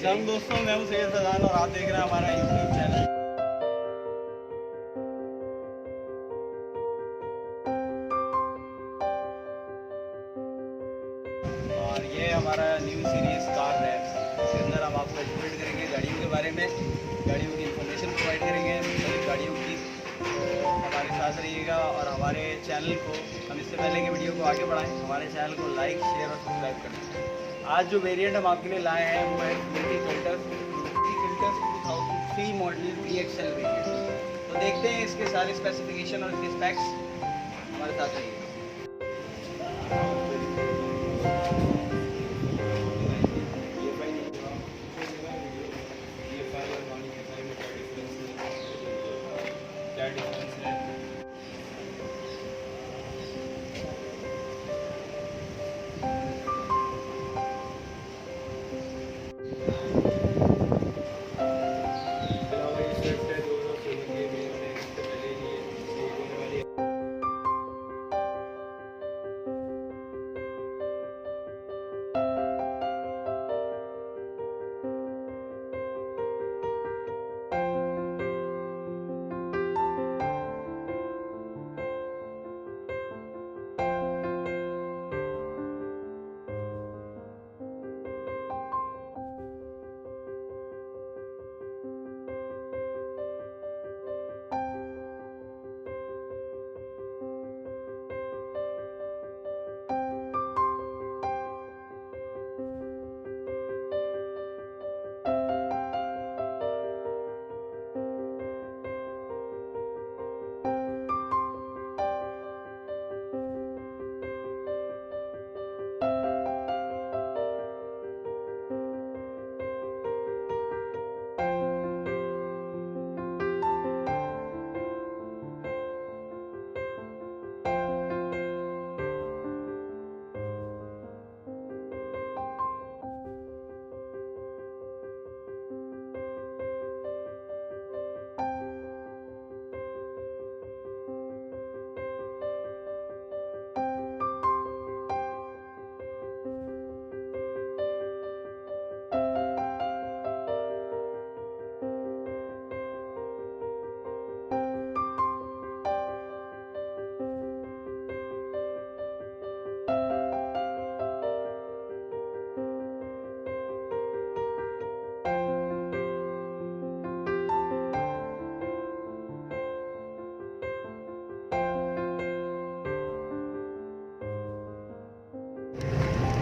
सलाम दोस्तों, मैं हूं सैयद फैजान और आप देख रहे हैं हमारा यूट्यूब चैनल। और ये हमारा न्यू सीरीज़ कार रैप्स, इसके अंदर हम आपको एजुकेट करेंगे गाड़ियों के बारे में, गाड़ियों की इंफॉर्मेशन प्रोवाइड करेंगे मुख्तलिफ गाड़ियों की। तो हमारे साथ रहिएगा और हमारे चैनल को, हम इससे पहले की वीडियो को आगे बढ़ाएं, हमारे चैनल को लाइक, शेयर और सब्सक्राइब करें। आज जो वेरिएंट हम आपके लिए लाए हैं वो है beauty filters 2003 model VXL variant. तो देखते हैं इसके सारे स्पेसिफिकेशन और इसके स्पेक्स, हमारे साथ रहिए।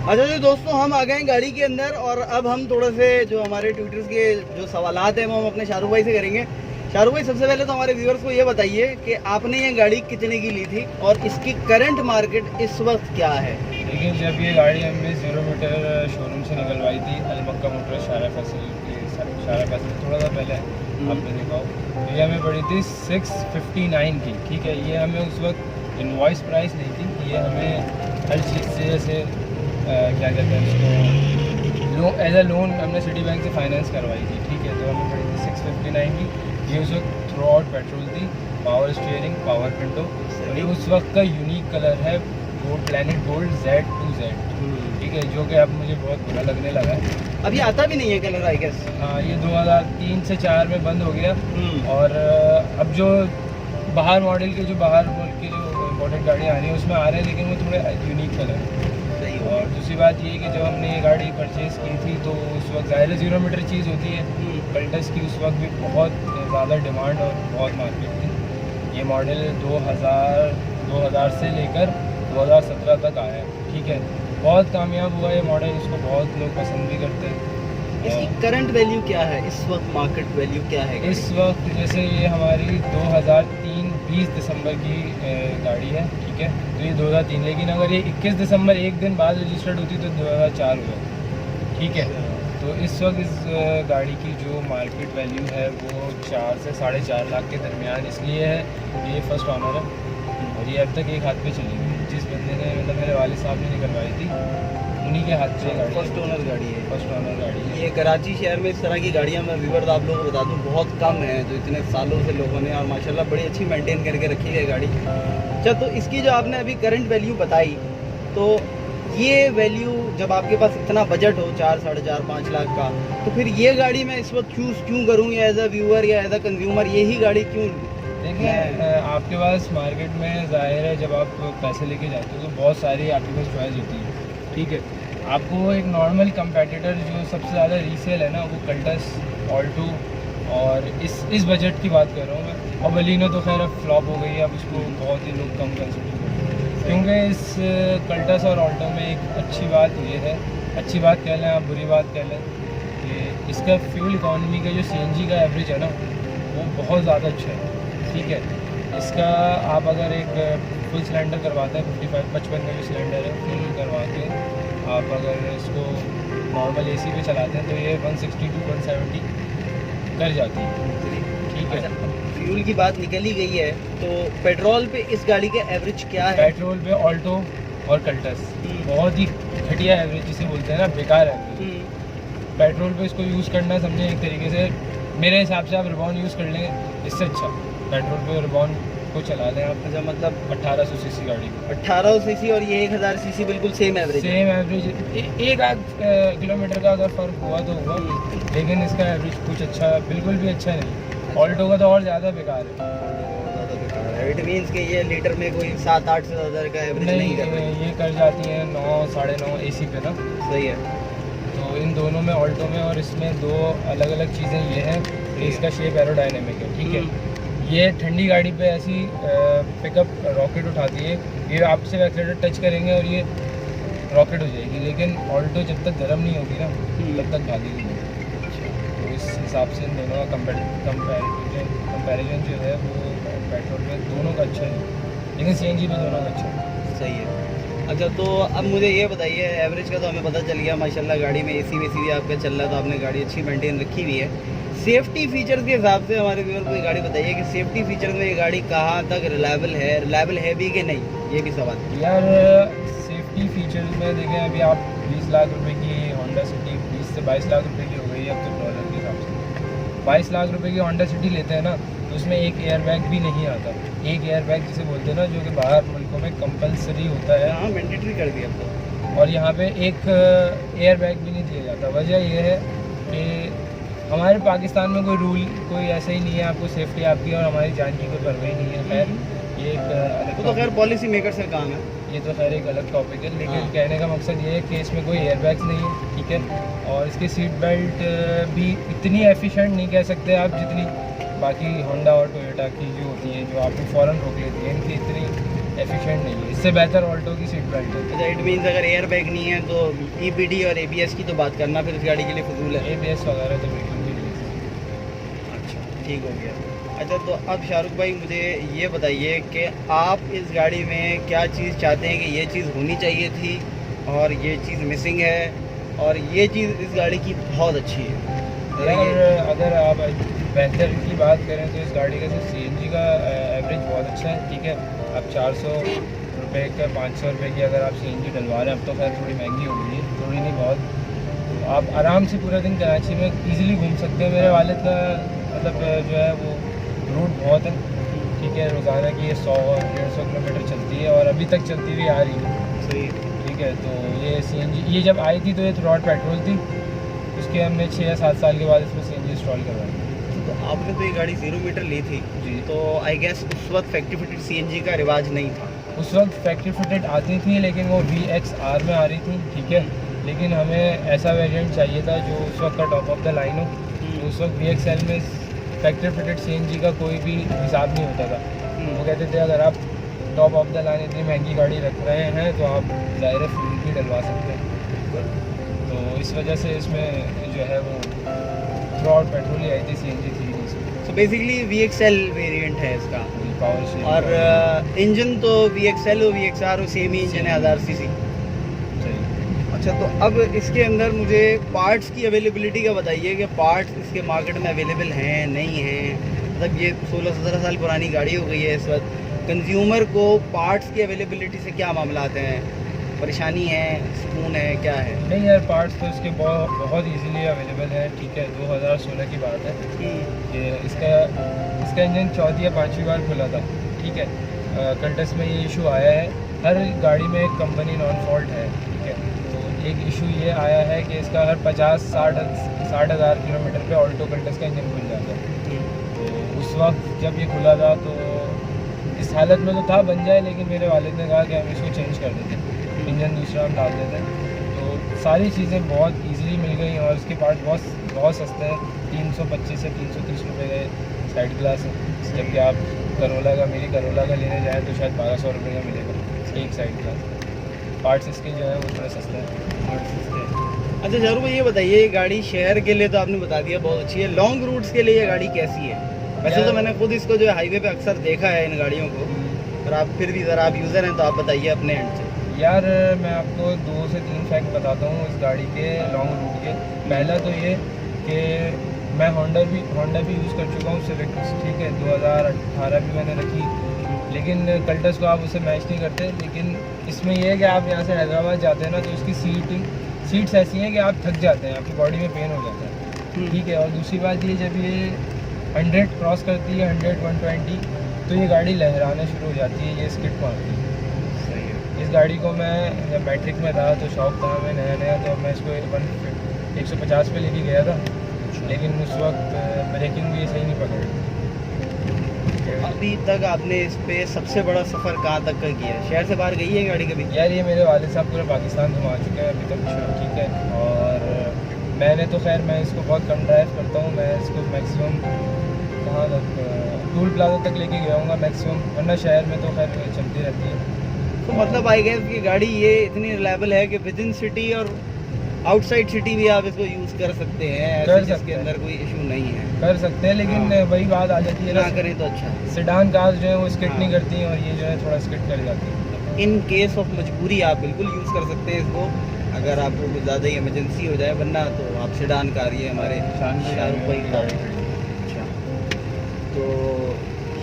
अच्छा जी दोस्तों, हम आ गए गाड़ी के अंदर और अब हम थोड़े से जो हमारे ट्विटर्स के जो सवालात हैं वो हम अपने शाहरुख भाई से करेंगे। शाहरुख भाई, सबसे पहले तो हमारे व्यूअर्स को ये बताइए कि आपने ये गाड़ी कितने की ली थी और इसकी करंट मार्केट इस वक्त क्या है? लेकिन जब ये गाड़ी हमने 0 मीटर शोरूम से निकलवाई थी, अलमक्का मोटर शारा फैसिलिटी थोड़ा सा पहले आपने देखा हो, तो ये हमें पड़ी थी 659 की। ठीक है, ये हमें उस वक्त इनवॉइस प्राइस नहीं थी, ये हमें हर चीज़ से जैसे क्या कहते हैं उसको, एज अ लोन हमने सिटी बैंक से फाइनेंस करवाई थी। ठीक है, तो हमें पड़ी थी 659 की। ये उस वक्त थ्रू आउट पेट्रोल थी, पावर स्टीयरिंग, पावर विंडो, और ये उस वक्त का यूनिक कलर है वो प्लैनेट गोल्ड Z2Z। ठीक है, जो कि अब मुझे बहुत बुरा लगने लगा है। अभी आता भी नहीं है कलर, आई गेस। हाँ, ये 2003 से 4 में बंद हो गया। और अब जो बाहर मॉडल के, जो बाहर मुल्क की जो इम्पोर्टेड गाड़ियाँ आ रही हैं उसमें आ रहे हैं, लेकिन वो थोड़े यूनिक कलर है। और दूसरी बात ये कि जब हमने ये गाड़ी परचेज़ की थी तो उस वक्त ज़ाहिर 0 मीटर चीज़ होती है, कल्टस की उस वक्त भी बहुत ज़्यादा डिमांड और बहुत मार्केट थी। ये मॉडल 2000 से लेकर 2017 तक आया है। ठीक है, बहुत कामयाब हुआ ये मॉडल, इसको बहुत लोग पसंद भी करते हैं। इसकी करंट वैल्यू क्या है इस वक्त, मार्केट वैल्यू क्या है इस वक्त? जैसे ये हमारी 2003 20 दिसंबर की गाड़ी है। ठीक है, तो ये 2003, लेकिन अगर ये 21 दिसंबर एक दिन बाद रजिस्टर्ड होती तो 2004 हुआ। ठीक है, तो इस वक्त इस गाड़ी की जो मार्केट वैल्यू है वो 4 से 4.5 लाख के दरमियान इसलिए है, ये फर्स्ट ऑनर है और ये अब तक एक हाथ पे चली हुई है। जिस बंदे ने, मतलब मेरे वालिद साहब ने निकलवाई थी, उन्हीं के हाथ से गाड़ी, फर्स्ट ओनर गाड़ी है। फर्स्ट ओनर गाड़ी है। ये कराची शहर में इस तरह की गाड़ियाँ, मैं व्यूअर्स आप लोगों को बता दूँ, बहुत कम है जो इतने सालों से लोगों ने, और माशाल्लाह बड़ी अच्छी मेंटेन करके रखी है गाड़ी। अच्छा, तो इसकी जो आपने अभी करंट वैल्यू बताई, तो ये वैल्यू जब आपके पास इतना बजट हो 4, 4.5, 5 लाख का, तो फिर ये गाड़ी मैं इस वक्त चूज़ क्यों करूँ या एज अ व्यूअर या एज अ कंज्यूमर यही गाड़ी क्यों लूँ? देखिए आपके पास मार्केट में ज़ाहिर है जब आप पैसे लेके जाते हो तो बहुत सारी आपके पास चॉइस होती है, ठीक है। आपको एक नॉर्मल कंपेटिटर जो सबसे ज़्यादा रीसेल है ना वो कल्टस, ऑल्टो और इस बजट की बात कर रहा हूँ मैं। और बलिनो तो खैर अब फ्लॉप हो गई है, अब उसको बहुत ही लोग कम कंसिडर करते हैं, क्योंकि इस कल्टस और ऑल्टो में एक अच्छी बात ये है, अच्छी बात कह लें आप, बुरी बात कह लें, कि इसका फ्यूल इकॉनमी का जो CNG का एवरेज है ना वो बहुत ज़्यादा अच्छा है, ठीक है। इसका आप अगर एक फुल सिलेंडर करवाते हैं 55 में जो सिलेंडर है फुल करवा के आप अगर इसको नॉर्मल AC पे चलाते हैं तो ये 160 to 170 कर जाती है, ठीक है। फ्यूल की बात निकल ही गई है, तो पेट्रोल पे इस गाड़ी का एवरेज क्या है? पेट्रोल पे ऑल्टो और कल्टस बहुत ही घटिया एवरेज जिसे बोलते हैं ना, बेकार एवरेज। पेट्रोल पे इसको यूज़ करना समझे एक तरीके से, मेरे हिसाब से आप रिबॉन यूज़ कर लेंगे इससे अच्छा। पेट्रोल पे रिबॉन को चला लें आप। अच्छा, मतलब 1800 सीसी गाड़ी 1800 सीसी और ये 1000 सीसी बिल्कुल सेम एवरेज है। सेम एवरेज, एक आध किलोमीटर का अगर फ़र्क हुआ तो हुआ, लेकिन इसका एवरेज कुछ अच्छा बिल्कुल भी अच्छा नहीं। ऑल्टो का तो और ज़्यादा बेकार है। इट मीन्स कि ये लीटर में कोई 7-8 से ज़्यादा का एवरेज नहीं कर रही। ये कर जाती है 9, 9.5 AC पे ना। सही है। तो इन दोनों में, ऑल्टो में और इसमें दो अलग अलग चीज़ें ये हैं कि इसका शेप एरोडायनेमिक है, ठीक है। ये ठंडी गाड़ी पे ऐसी पिकअप रॉकेट उठाती है, ये आपसे एक्सीलेटर टच करेंगे और ये रॉकेट हो जाएगी, लेकिन ऑल्टो जब तक गर्म नहीं होगी ना तब तक भागेगी नहीं। तो इस हिसाब से इन दोनों का कंपैरिजन जो है वो पेट्रोल में दोनों का अच्छा है, लेकिन CNG में दोनों का अच्छा है। सही है। अच्छा, तो अब मुझे ये बताइए, एवरेज का तो हमें पता चल गया माशाल्लाह, गाड़ी में AC वेसी भी आपका चल रहा है, तो आपने गाड़ी अच्छी मेंटेन रखी हुई है। सेफ्टी फीचर्स के हिसाब से हमारे व्यूअर को ये गाड़ी बताइए कि सेफ्टी फीचर्स में ये गाड़ी कहाँ तक रिलायबल है भी कि नहीं, ये भी सवाल। यार सेफ्टी फीचर्स में देखें, अभी आप 20 लाख रुपए की होंडा सिटी 20 से 22 लाख रुपए की हो गई है अब तो डॉलर के हिसाब से। 22 लाख रुपए की होंडा सिटी लेते हैं ना तो उसमें एक एयरबैग भी नहीं आता। एक एयरबैग जिसे बोलते हैं ना, जो कि बाहर मुल्कों में कंपलसरी होता है, हाँ मैंडेटरी कर दिया अब तो। और यहाँ पे एक एयरबैग भी नहीं दिया जाता। वजह यह है कि हमारे पाकिस्तान में कोई रूल कोई ऐसा ही नहीं है, आपको सेफ्टी आपकी और हमारी जान की कोई परवाह नहीं है। खैर ये एक अलग, तो खैर पॉलिसी मेकर्स का काम है, ये तो खैर एक अलग टॉपिक है, लेकिन हाँ। कहने का मकसद ये है कि इसमें कोई एयरबैग्स नहीं है, ठीक है। और इसकी सीट बेल्ट भी इतनी एफिशिएंट नहीं कह सकते आप जितनी बाकी होंडा और टोयोटा की जो होती है, जो आपको फ़ौरन रोक लेती है, इनकी इतनी एफिशिएंट नहीं है। इससे बेहतर ऑल्टो की सीट बेल्ट है। अच्छा, इट मीन्स अगर एयर बैग नहीं है तो EPD और ABS की तो बात करना फिर इस गाड़ी के लिए फजूल है। ABS वगैरह तो बिल्कुल भी नहीं। अच्छा, ठीक हो गया। अच्छा, तो अब शाहरुख भाई मुझे ये बताइए कि आप इस गाड़ी में क्या चीज़ चाहते हैं कि ये चीज़ होनी चाहिए थी और ये चीज़ मिसिंग है और ये चीज़ इस गाड़ी की बहुत अच्छी है। यार अगर आप बेहतर की बात करें तो इस गाड़ी का CNG का एवरेज बहुत अच्छा है, ठीक है। अब 400 रुपये का 500 रुपये की अगर आप CNG डलवा रहे हैं, अब तो खैर थोड़ी महंगी हो गई है, थोड़ी नहीं बहुत, तो आप आराम से पूरा दिन कराची में इजीली घूम सकते हैं। मेरे वालिद का मतलब जो है वो रूट बहुत है, ठीक है। रोज़ाना की ये 100-150 किलोमीटर चलती है और अभी तक चलती हुई आ रही है, सही, ठीक है। तो ये CNG ये जब आई थी तो ये थ्रू पेट्रोल थी, उसके हमने 6 या 7 साल के बाद इसमें CNG इंस्टॉल करवाई। तो आपने तो ये गाड़ी 0 मीटर ली थी जी। तो आई गेस उस वक्त फैक्ट्री फिटेड CNG का रिवाज नहीं था। उस वक्त फैक्ट्री फिटेड आती थी, लेकिन वो VXR में आ रही थी, ठीक है। लेकिन हमें ऐसा वेरिएंट चाहिए था जो उस वक्त का टॉप ऑफ द लाइन हो। तो उस वक्त VXL में फैक्ट्री फिटेड CNG का कोई भी हिसाब नहीं होता था। वो कहते थे अगर आप टॉप ऑफ द लाइन इतनी महंगी गाड़ी रख रहे हैं तो आप ज़ाहिर फ्यूल भी डलवा सकते हैं। तो इस वजह से इसमें जो है वो थ्रू आउट पेट्रोल ही आई थी CNG थी इसमें। तो बेसिकली VXL वेरिएंट है इसका, पावर और इंजन तो VXL और VXR सेम ही इंजन है 1000 सीसी। अच्छा, तो अब इसके अंदर मुझे पार्ट्स की अवेलेबिलिटी का बताइए कि पार्ट्स इसके मार्केट में अवेलेबल हैं नहीं हैं। मतलब ये 16-17 साल पुरानी गाड़ी हो गई है इस वक्त, कंज्यूमर को पार्ट्स की अवेलेबिलिटी से क्या मामला आते हैं, परेशानी है, सुकून है, क्या है? नहीं यार, पार्ट्स तो इसके बहुत इजीली अवेलेबल है, ठीक है। 2016 की बात है कि इसका इंजन 4थी या 5वीं बार खुला था, ठीक है। कंटेस्ट में ये इशू आया है, हर गाड़ी में एक कंपनी नॉन फॉल्ट है, एक इशू ये आया है कि इसका हर 50-60 हज़ार किलोमीटर पे ऑल्टो कल्टस का इंजन खुल जाता है। तो उस वक्त जब ये खुला था तो इस हालत में तो था बन जाए, लेकिन मेरे वालिद ने कहा कि हम इसको चेंज कर देते, इंजन दूसरा हम डाल देते। तो सारी चीज़ें बहुत ईजीली मिल गई और इसके पार्ट बहुत सस्ते हैं, 325 से 330 रुपये के साइड ग्लास है। जबकि आप करोला का मेरी करोला का लेने जाएँ तो शायद 1200 रुपये का मिलेगा एक साइड ग्लास। पार्ट्स इसके जो है वो थोड़े सस्ते हैं। अच्छा शाहरुख भाई ये बताइए, ये गाड़ी शहर के लिए तो आपने बता दिया बहुत अच्छी है, लॉन्ग रूट्स के लिए ये गाड़ी कैसी है? वैसे तो मैंने खुद इसको जो है हाईवे पे अक्सर देखा है इन गाड़ियों को, पर आप फिर भी ज़रा आप यूज़र हैं तो आप बताइए अपने एंड से। यार मैं आपको 2 से 3 फैक्ट बताता हूँ इस गाड़ी के लॉन्ग रूट के। पहला तो ये कि मैं होंडा भी यूज़ कर चुका हूँ सिविक, ठीक है, 2018 भी मैंने रखी, लेकिन कल्टस को आप उसे मैच नहीं करते। लेकिन इसमें यह है कि आप यहाँ से हैदराबाद जाते हैं ना तो इसकी सीट्स ऐसी हैं कि आप थक जाते हैं, आपकी बॉडी में पेन हो जाता है, ठीक है। और दूसरी बात ये, जब ये 100 क्रॉस करती है, 100-120, तो ये गाड़ी लहराना शुरू हो जाती है, ये स्किड मारती है। सही है। इस गाड़ी को मैं जब मैट्रिक में था तो शौक था मैं नया तो मैं इसको 150 पे लेके गया था, लेकिन उस वक्त ब्रेकिंग भी सही नहीं पकड़ी। अभी तक आपने इस पे सबसे बड़ा सफ़र कहाँ तक का किया है? शहर से बाहर गई है गाड़ी कभी? यार ये मेरे वालिद साहब पूरे पाकिस्तान घुमा चुके हैं अभी तक, ठीक है। और मैंने तो खैर मैं इसको बहुत कम ड्राइव करता हूँ, मैं इसको मैक्सिमम कहाँ तक टूल प्लाजा तक लेके गया हूँ मैक्सिमम, वरना शहर में तो खैर चलती रहती है। तो मतलब आई गेस कि गाड़ी ये इतनी रिलायबल है कि विद इन सिटी और आउटसाइड सिटी भी आप इसको यूज़ कर सकते हैं, ऐसे जिसके अंदर कोई इशू नहीं है, कर सकते हैं। लेकिन वही बात आ जाती है ना करें तो अच्छा। सेडान कार्स जो है वो स्किट नहीं करती हैं और ये जो है थोड़ा स्किट कर जाती है। इन केस ऑफ मजबूरी आप बिल्कुल यूज़ कर सकते हैं इसको, अगर आपको कुछ ज़्यादा ही इमरजेंसी हो जाए, वरना तो आप सेडान कार, ये हमारे शाहरुख भाई का। अच्छा, तो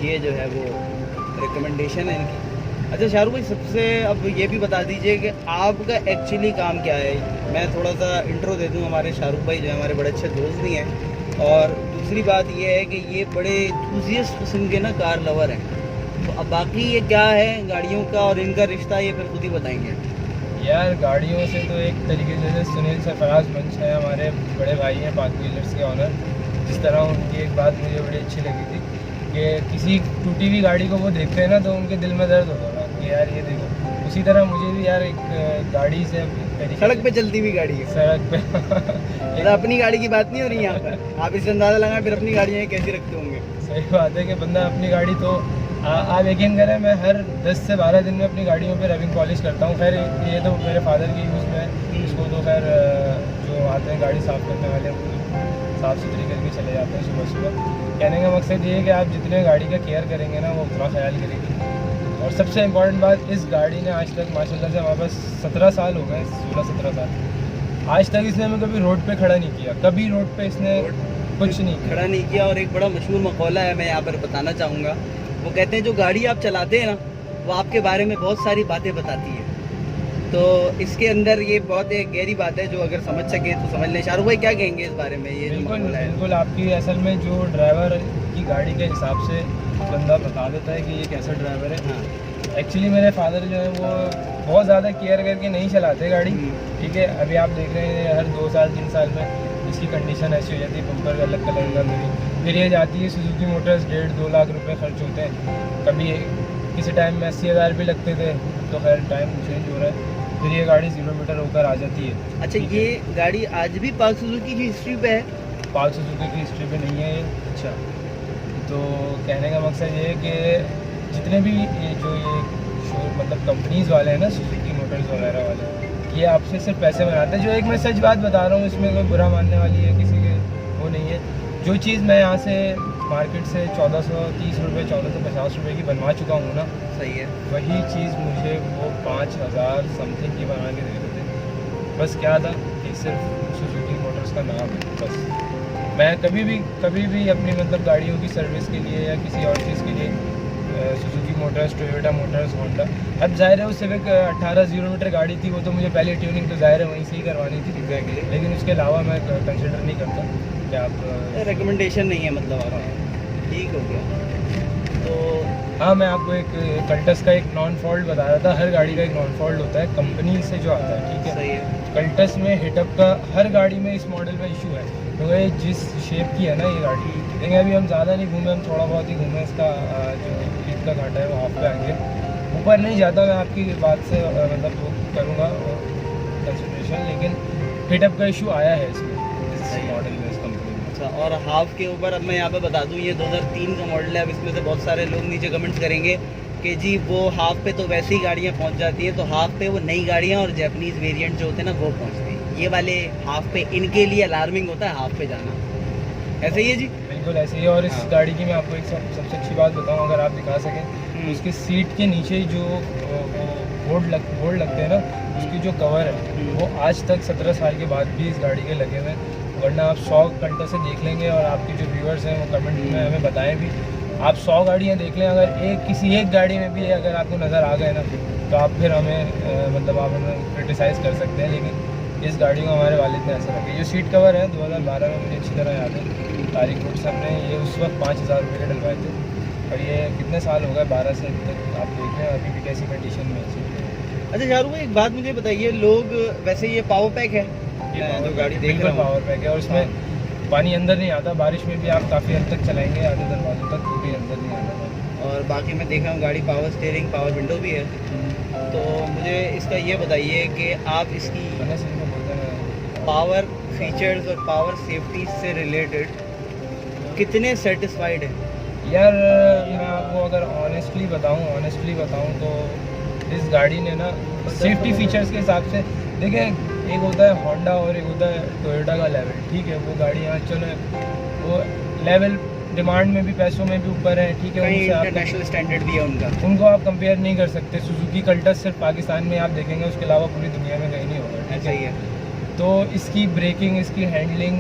ये जो है वो रिकमेंडेशन है इनकी। अच्छा शाहरुख भाई, सबसे अब ये भी बता दीजिए कि आपका एक्चुअली काम क्या है? मैं थोड़ा सा इंट्रो दे दूं, हमारे शाहरुख भाई जो है हमारे बड़े अच्छे दोस्त भी हैं, और दूसरी बात ये है कि ये बड़े एंथुसियास्ट किस्म के ना कार लवर हैं। तो अब बाकी ये क्या है गाड़ियों का और इनका रिश्ता, ये फिर खुद ही बताएंगे। यार गाड़ियों से तो एक तरीके से सुनील सरफराज मंच है, हमारे बड़े भाई हैं, पाक व्हीलर्स के ऑनर। जिस तरह उनकी एक बात मुझे बड़ी अच्छी लगी थी कि किसी टूटी हुई गाड़ी को वो देखते हैं ना तो उनके दिल में दर्द होता है कि यार ये देखो। उसी तरह मुझे भी यार एक गाड़ी से सड़क पे चलती हुई गाड़ी है, सड़क पे तो अपनी गाड़ी की बात नहीं हो रही यहाँ पर, आप इससे अंदाज़ा लगाएं फिर अपनी गाड़ियाँ कैसी रखते होंगे। सही बात है कि बंदा अपनी गाड़ी तो आप यकीन करें मैं हर 10 से 12 दिन में अपनी गाड़ियों पे रबिंग पॉलिश करता हूँ। खैर ये तो मेरे फादर की यूज़ में है, इसको तो खैर जो आते हैं गाड़ी साफ़ करने वाले साफ़ सुथरी करके चले जाते हैं सुबह सुबह। कहने का मकसद ये है कि आप जितने गाड़ी का केयर करेंगे ना वो उतना ख्याल करेंगे। और सबसे इम्पॉर्टेंट बात, इस गाड़ी ने आज तक माशाल्लाह से हमारे पास 17 साल हो गए, 16-17 साल, आज तक इसने हमें कभी रोड पे खड़ा नहीं किया, कभी रोड पे इसने कुछ नहीं खड़ा नहीं किया। और एक बड़ा मशहूर मकौला है, मैं यहाँ पर बताना चाहूँगा। वो कहते हैं जो गाड़ी आप चलाते हैं ना वो आपके बारे में बहुत सारी बातें बताती है। तो इसके अंदर ये बहुत एक गहरी बात है, जो अगर समझ सके तो समझ लें। शाहरुख भाई क्या कहेंगे इस बारे में? ये बिल्कुल आपकी असल में जो ड्राइवर की गाड़ी के हिसाब से बंदा बता देता है कि ये कैसा ड्राइवर है। हाँ, एक्चुअली मेरे फादर जो है वो बहुत ज़्यादा केयर करके नहीं चलाते गाड़ी, ठीक है। अभी आप देख रहे हैं हर 2 साल 3 साल में इसकी कंडीशन ऐसी हो जाती है, बम्पर अलग कलर का फिर ये जाती है सुजुकी मोटर्स, 1.5-2 लाख रुपए खर्च होते हैं। कभी किसी टाइम में 80,000 भी लगते थे, तो खैर टाइम चेंज हो रहा है, फिर ये गाड़ी 0 मीटर होकर आ जाती है। अच्छा, ये गाड़ी आज भी पाक सुजुकी की हिस्ट्री पे है? पाक सुजुकी की हिस्ट्री पे नहीं है ये। अच्छा, तो कहने का मकसद ये है कि जितने भी ये जो ये मतलब कंपनीज़ वाले हैं ना, सुजुकी मोटर्स वगैरह वाले, ये आपसे सिर्फ पैसे बनाते हैं। जो एक मैं सच बात बता रहा हूँ, इसमें कोई बुरा मानने वाली है किसी के वो नहीं है। जो चीज़ मैं यहाँ से मार्केट से 1430 रुपये 1450 रुपये की बनवा चुका हूँ ना, सही है, वही चीज़ मुझे वो 5000 समथिंग की बना के दे देते थे। बस क्या था कि सिर्फ सुजुकी मोटर्स का नाम है। बस मैं कभी भी अपनी मतलब गाड़ियों की सर्विस के लिए या किसी और चीज़ के लिए Suzuki Motors, Toyota Motors, Honda, अब जाहिर है वो सिविक 18 0 मीटर गाड़ी थी, वो तो मुझे पहले ट्यूनिंग तो जाहिर है वहीं से ही करवानी थी। एग्जैक्टली। लेकिन उसके अलावा मैं कंसिडर नहीं करता कि आप रिकमेंडेशन नहीं है मतलब आपका, ठीक हो गया। तो हाँ, मैं आपको एक कल्टस का एक नॉन फॉल्ट बता रहा था। हर गाड़ी का एक नॉन फॉल्ट होता है कंपनी से जो आता है, ठीक है। सही है। कल्टस में हिटअप का हर गाड़ी में इस मॉडल में इशू है, क्योंकि ये जिस शेप की है ना ये गाड़ी, लेकिन अभी हम ज़्यादा नहीं घूमे, हम थोड़ा बहुत ही घूमे। इसका जो ईद का घाटा है वो हाफ पे आएंगे, ऊपर नहीं जाता। मैं आपकी बात से मतलब वो करूँगा कंसिडरेशन, लेकिन हिटअप का इशू आया है इसमें, इस मॉडल में, इस कंपनी में। अच्छा, और हाफ के ऊपर अब मैं यहाँ पे बता दूँ, ये 2003 का मॉडल है। अब इसमें से बहुत सारे लोग नीचे कमेंट्स करेंगे कि जी वो हाफ पे तो वैसी गाड़ियाँ पहुँच जाती हैं, तो हाफ पे वो नई गाड़ियाँ और जैपनीज़ वेरिएंट जो होते हैं ना वो पहुँचते हैं। ये वाले हाफ पे इनके लिए अलार्मिंग होता है हाफ पे जाना, ऐसे ही है जी? बिल्कुल ऐसे ही है। और इस हाँ। गाड़ी की मैं आपको एक सबसे अच्छी बात बताऊँ, अगर आप दिखा सकें तो उसके सीट के नीचे ही जो बोर्ड लगते हैं ना, उसकी जो कवर है वो आज तक 17 साल के बाद भी इस गाड़ी के लगे हुए हैं। वरना आप 100 घंटे से देख लेंगे, और आपके जो व्यूअर्स हैं वो कमेंट में हमें बताएं भी, आप 100 गाड़ियाँ देख लें, अगर किसी एक गाड़ी में भी अगर आपको नज़र आ गए ना, तो आप फिर हमें मतलब आप हमें क्रिटिसाइज़ कर सकते हैं। लेकिन इस गाड़ी को हमारे वालिद ने ऐसा रखा। जो सीट कवर है 2012 में, मुझे अच्छी तरह याद है, तारीख रोड से हमने ये उस वक्त 5000 रुपये के डलवाए थे, और ये कितने साल हो गए, 12 से अभी तक आप देख रहे हैं अभी भी कैसी कंडीशन में है। अच्छा शाहरुख भाई, एक बात मुझे बताइए, लोग वैसे ये पावर पैक है जो गाड़ी देख रहा हूँ, पावर पैक है, और इसमें पानी अंदर नहीं आता। बारिश में भी आप काफ़ी हद तक चलाएंगे आधे दरवाजों तक, तो भी अंदर नहीं आता। और बाकी मैं देख रहा हूँ गाड़ी पावर स्टीयरिंग, पावर विंडो भी है। तो मुझे इसका ये बताइए कि आप इसकी पावर फीचर्स और पावर सेफ्टी से रिलेटेड कितने सेटिस्फाइड हैं? यार मैं आपको अगर ऑनेस्टली बताऊं तो इस गाड़ी ने ना सेफ्टी फीचर्स के हिसाब से, देखिए एक होता है होंडा और एक होता है टोयोटा का लेवल, ठीक है। वो गाड़ी यहाँ चलो वो लेवल डिमांड में भी, पैसों में भी ऊपर है, ठीक है। इंटरनेशनल स्टैंडर्ड भी है उनका, उनको आप कंपेयर नहीं कर सकते। सुजुकी कल्टस सिर्फ पाकिस्तान में आप देखेंगे, उसके अलावा पूरी दुनिया में कहीं नहीं होगा, ठीक है। तो इसकी ब्रेकिंग, इसकी हैंडलिंग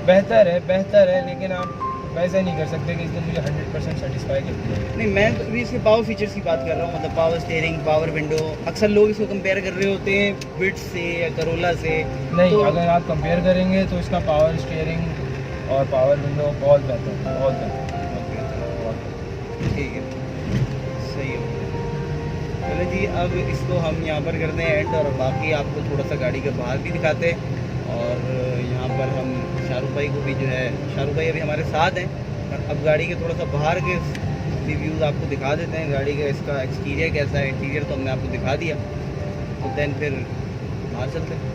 बेहतर है, लेकिन आप वैसा नहीं कर सकते कि इसने मुझे 100% सेटिस्फाई कर दिया। नहीं, मैं तो अभी इसके पावर फीचर्स की बात कर रहा हूँ, मतलब पावर स्टीयरिंग, पावर विंडो। अक्सर लोग इसको कंपेयर कर रहे होते हैं विट्स से या करोला से। नहीं, तो अगर आप कंपेयर करेंगे तो इसका पावर स्टीयरिंग और पावर विंडो बहुत बेहतर है, बहुत बेहतर। ठीक है, सही हो। चलो जी, अब इसको हम यहाँ पर करते हैं एंड, और बाकी आपको थोड़ा सा गाड़ी के बाहर भी दिखाते हैं। और यहाँ पर हम शाहरुख भाई को भी जो है, शाहरुख भाई अभी हमारे साथ हैं। अब गाड़ी के थोड़ा सा बाहर के रिव्यूज़ आपको दिखा देते हैं। गाड़ी का इसका एक्सटीरियर कैसा है, इंटीरियर तो हमने आपको दिखा दिया, तो देन फिर बाहर चलते हैं।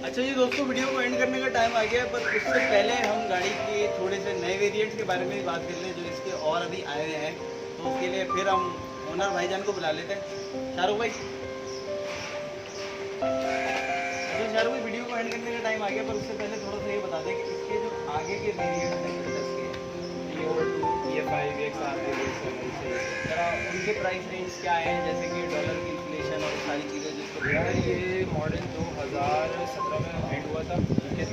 अच्छा जी दोस्तों, वीडियो को एंड करने का टाइम आ गया है, पर उससे पहले हम गाड़ी के थोड़े से नए वेरिएंट्स के बारे में भी बात कर लें जो इसके और अभी आए हुए हैं। तो उसके लिए फिर हम ओनर भाईजान को बुला लेते हैं। शाहरुख भाई, अच्छा शाहरुख भाई, वीडियो को एंड करने का टाइम आ गया, पर उससे पहले थोड़ा सा ये बता दें कि इसके जो आगे के वेरिएंट्स हैं उनके प्राइस रेंज क्या है, जैसे कि डॉलर की इन्फ्लेशन और सारी चीज़ें जिसको। यार ये मॉडल 2017 में एंड हुआ था, ठीक है।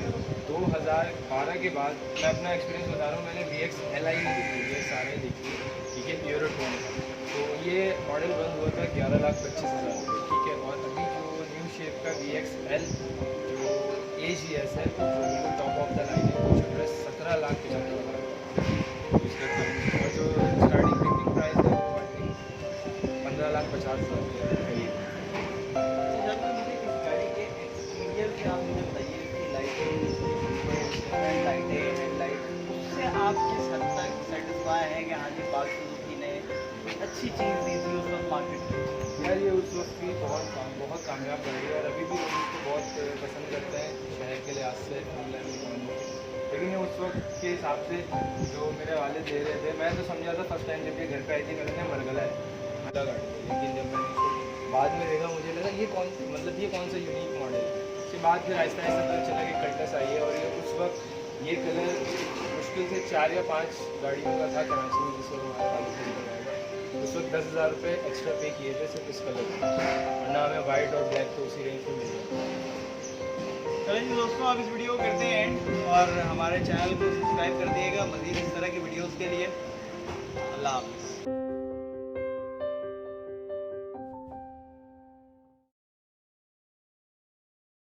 2012 के बाद मैं अपना एक्सपीरियंस बता रहा हूँ, मैंने VX Li देखी है, सारे देखी है, ठीक है, यूरोटोन का। तो ये मॉडल बंद हुआ था 11,25,000 रुपये, ठीक है। और अभी जो न्यू शेप का VX L जो AGS है, तो वो टॉप ऑफ द लाइन है, वो चल रहा है 17,75,000 और जो स्टार्टिंग पिकिंग प्राइस है वो आई थिंक 15,50,000 रुपये करीब। आप किस हद तक सेटिस्फाई हैं कि हाँ जी मारुति सुजुकी ने अच्छी चीज़ दी थी उस वक्त मार्केट में? यार ये उस वक्त भी बहुत कामयाब गाड़ी है, और अभी भी लोग इसको बहुत पसंद करते हैं शहर के लिहाज से, लेकिन ये उस वक्त के हिसाब से जो मेरे वाले दे रहे थे, मैं तो समझा था फर्स्ट टाइम जब ये घर पे आई थी मैंने मरगला है अलग गाड़ी, लेकिन जब मैंने इसको बाद में देखा मुझे लगा ये कौन सा यूनिक मॉडल है। उसके बाद फिर आहिस्ता आहिस्ता पता चला कि कल्टस आई है, और ये उस वक्त ये कलर मुश्किल से 4 या 5 गाड़ियों का था कराची में जिसको हमारे पास खरीदा जाएगा। उस वक्त 10,000 रुपये एक्स्ट्रा पे किए थे सिर्फ इस कलर में, वरना हमें वाइट और ब्लैक तो उसी रेंज में मिल जाता। चलिए जी दोस्तों, आप इस वीडियो को करते हैं एंड, और हमारे चैनल को सब्सक्राइब कर दिएगा मज़ीद इस तरह की वीडियोज़ के लिए। अल्लाह हाफ़िज़।